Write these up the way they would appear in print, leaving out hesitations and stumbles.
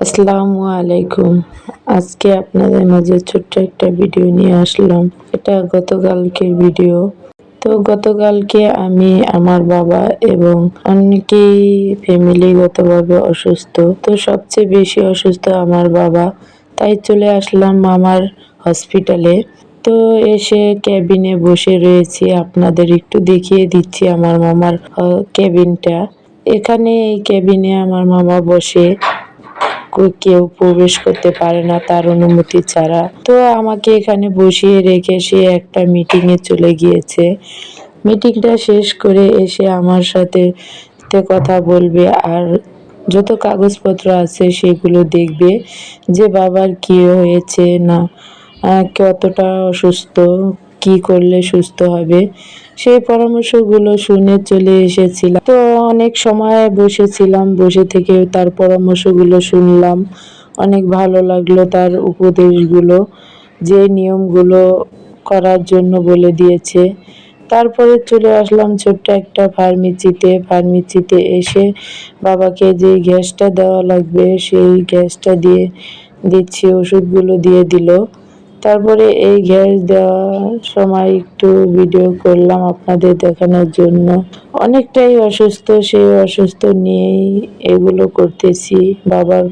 আসসালামু আলাইকুম। আজকে আপনাদের মাঝে ছোট্ট একটা ভিডিও নিয়ে আসলাম। এটা গতকালকের ভিডিও। তো গতকালকে আমি আমার বাবা এবং অনেকেই ফ্যামিলিগতভাবে অসুস্থ। তো সবচেয়ে বেশি অসুস্থ আমার বাবা। তাই চলে আসলাম মামার হসপিটালে। তো এসে কেবিনে বসে রয়েছি, আপনাদের একটু দেখিয়ে দিচ্ছি আমার মামার কেবিনটা। এখানে এই কেবিনে আমার মামা বসে, কেউ প্রবেশ করতে পারে না তার অনুমতি ছাড়া। তো আমাকে এখানে বসিয়ে রেখে সে একটা মিটিংয়ে চলে গিয়েছে। মিটিংটা শেষ করে এসে আমার সাথে কথা বলবে আর যত কাগজপত্র আছে সেগুলো দেখবে, যে বাবার কি হয়েছে, না কতটা অসুস্থ, কি করলে সুস্থ হবে, সেই পরামর্শগুলো শুনে চলে এসেছিলাম। তো অনেক সময় বসেছিলাম, বসে থেকে তার পরামর্শগুলো শুনলাম। অনেক ভালো লাগলো তার উপদেশগুলো, যে নিয়মগুলো করার জন্য বলে দিয়েছে। তারপরে চলে আসলাম ছোট্ট একটা ফার্মেসিতে এসে বাবাকে যে গ্যাসটা দেওয়া লাগবে সেই গ্যাসটা দিয়ে দিচ্ছি, ওষুধগুলো দিয়ে দিল। তারপরে এই গ্যাস দেওয়ার সময় একটু ভিডিও করলাম আপনাদের দেখানোর জন্য। অনেকটাই অসুস্থ, সেই অসুস্থ নিয়েই এগুলো করতেছি, বাবার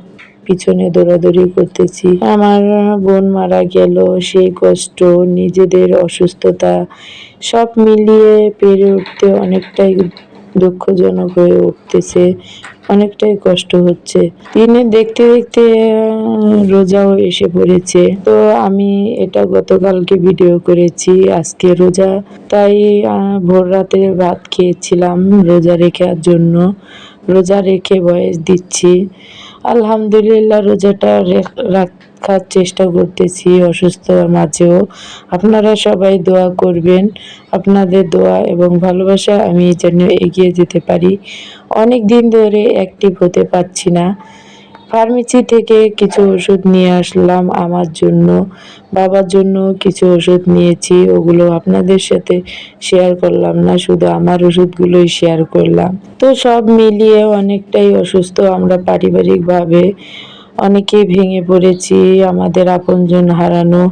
পিছনে দৌড়াদৌড়ি করতেছি। আমার বোন মারা গেল, সেই কষ্ট, নিজেদের অসুস্থতা, সব মিলিয়ে পেরে উঠতে অনেকটাই দুঃখজনক হয়ে উঠতেছে, অনেকটাই কষ্ট হচ্ছে। দিনে দেখতে দেখতে রোজাও এসে পড়েছে। তো আমি এটা গতকালকে ভিডিও করেছি, আজকে রোজা। তাই ভোর রাতে ভাত খেয়েছিলাম রোজা রেখার জন্য, রোজা রেখে ভয়েস দিচ্ছি। আলহামদুলিল্লাহ রোজাটা রাখার চেষ্টা করতেছি অসুস্থতার মাঝেও। আপনারা সবাই দোয়া করবেন, আপনাদের দোয়া এবং ভালোবাসা আমি যেন এগিয়ে যেতে পারি। অনেক দিন ধরে অ্যাক্টিভ হতে পারছি না। ফার্মেসি থেকে কিছু ওষুধ নিয়ে আসলাম আমার জন্য, বাবার জন্য কিছু ওষুধ নিয়েছি, ওগুলো আপনাদের সাথে শেয়ার করলাম না, শুধু আমার ওষুধগুলোই শেয়ার করলাম। তো সব মিলিয়ে অনেকটাই অসুস্থ আমরা পারিবারিকভাবে, অনেকেই ভেঙে পড়েছি, আমাদের আপনজন হারানো,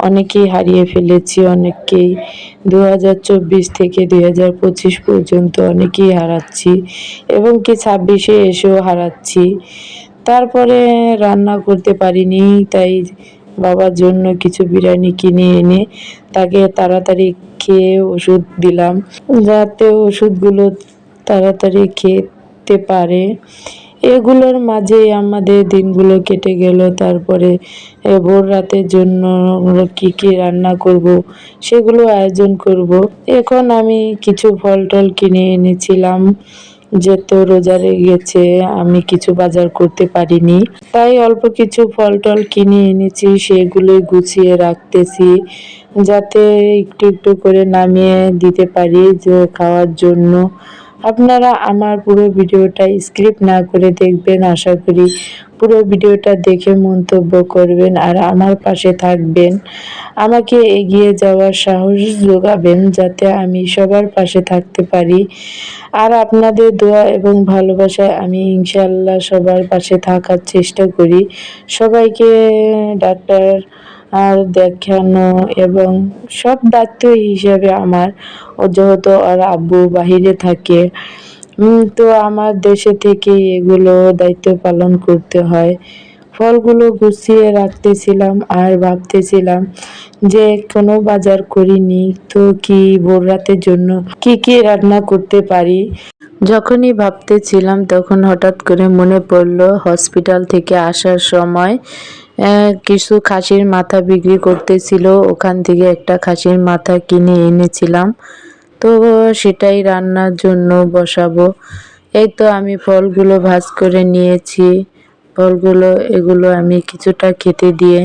অনেকেই হারিয়ে ফেলেছি, অনেককেই 2024 থেকে 2025 পর্যন্ত অনেকেই হারাচ্ছি এবং কি 26-এ এসেও হারাচ্ছি। তারপরে রান্না করতে পারিনি, তাই বাবার জন্য কিছু বিরিয়ানি কিনে এনে তাকে তাড়াতাড়ি খেয়ে ওষুধ দিলাম, যাতে ওষুধগুলো তাড়াতাড়ি খেতে পারে। এগুলোর মাঝেই আমাদের দিনগুলো কেটে গেল। তারপরে ভোর রাতের জন্য আমরা কী কী রান্না করব সেগুলো আয়োজন করব। এখন আমি কিছু ফল টল কিনে এনেছিলাম, যেহেতু রোজা গেছে আমি কিছু বাজার করতে পারিনি, তাই অল্প কিছু ফল টল কিনে এনেছি, সেগুলোই গুছিয়ে রাখতেছি, যাতে একটু একটু করে নামিয়ে দিতে পারি যে খাওয়ার জন্য। আপনারা আমার পুরো ভিডিওটা স্ক্রিপ্ট না করে দেখবেন, আশা করি পুরো ভিডিওটা দেখে মন্তব্য করবেন আর আমার পাশে থাকবেন, আমাকে এগিয়ে যাওয়ার সাহস যোগাবেন, যাতে আমি সবার পাশে থাকতে পারি। আর আপনাদের দোয়া এবং ভালোবাসায় আমি ইনশাআল্লাহ সবার পাশে থাকার চেষ্টা করি। সবাইকে ডাক্তার আর দেখানো এবং সব দায়িত্ব হিসেবে আমার, ও যেহেতু আর আব্বু বাহিরে থাকে, তো আমার দেশে থেকে এগুলো দায়িত্ব পালন করতে হয়। ফলগুলো গুছিয়ে রাখতেছিলাম আর ভাবতেছিলাম যে কোনো বাজার করিনি, তো কি ভোর রাতের জন্য কি কি রান্না করতে পারি। যখনই ভাবতেছিলাম তখন হঠাৎ করে মনে পড়লো হসপিটাল থেকে আসার সময় কিছু খাসির মাথা বিক্রি করতেছিল, ওখান থেকে একটা খাসির মাথা কিনে এনেছিলাম। তো সেটাই রান্নার জন্য বসাবো। এই তো আমি ফলগুলো ভাজ করে নিয়েছি, এগুলো আমি কিছুটা খেতে দিয়ে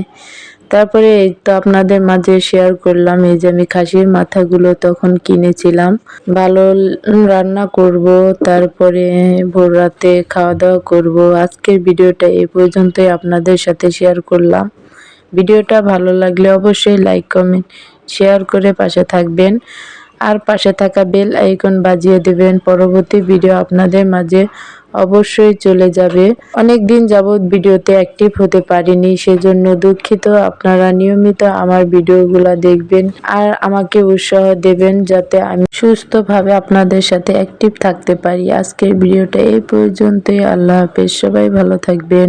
তারপরে এই তো আপনাদের মাঝে শেয়ার করলাম, এই যে আমি খাসির মাথাগুলো তখন কিনেছিলাম। ভালো রান্না করব, তারপরে ভোর রাতে খাওয়া দাওয়া করব। আজকের ভিডিওটা এই পর্যন্তই আপনাদের সাথে শেয়ার করলাম। ভিডিওটা ভালো লাগলে অবশ্যই লাইক কমেন্ট শেয়ার করে পাশে থাকবেন। আর পাশে থাকা বেল আইকন বাজিয়ে দেবেন। পরবর্তী ভিডিও আপনাদের মাঝে অবশ্যই চলে যাবে। অনেক দিন যাবৎ ভিডিওতে অ্যাক্টিভ হতে পারিনি, সেজন্য দুঃখিত। আপনারা নিয়মিত আমার ভিডিওগুলো দেখবেন আর আমাকে উৎসাহ দেবেন যাতে আমি সুস্থভাবে আপনাদের সাথে অ্যাক্টিভ থাকতে পারি। আজকের ভিডিওটা এই পর্যন্তই। আল্লাহ হাফেজ, সবাই ভালো থাকবেন।